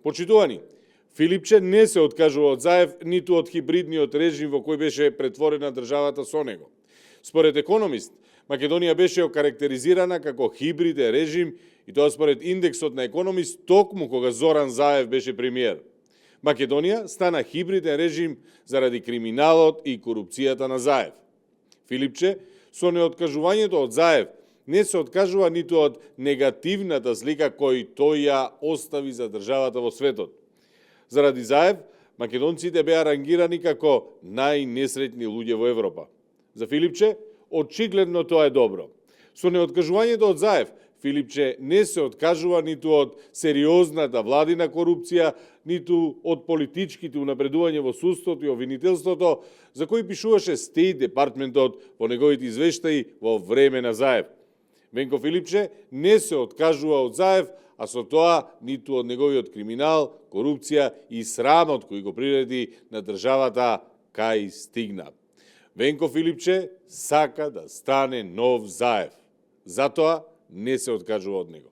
Почитувани, Филипче не се откажува од Заев ниту од хибридниот режим во кој беше претворена државата со него. Според Економист, Македонија беше окарактеризирана како хибриден режим и тоа според индексот на Економист токму кога Зоран Заев беше премиер. Македонија стана хибриден режим заради криминалот и корупцијата на Заев. Филипче, со неоткажувањето од Заев, не се откажува ниту од негативната слика кој тој ја остави за државата во светот. Заради Заев, македонците беа рангирани како најнесретни луѓе во Европа. За Филипче, очигледно тоа е добро. Со неоткажувањето од Заев, Филипче не се откажува ниту од сериозната владина корупција, ниту од политичките унапредување во судството и обвинителството, за кои пишуваше Стејт департментот во неговите извештаи во време на Заев. Венко Филипче не се откажува од Заев, а со тоа ниту од неговиот криминал, корупција и срамот кој го приреди на државата кај стигна. Венко Филипче сака да стане нов Заев. Затоа не се откажува од него.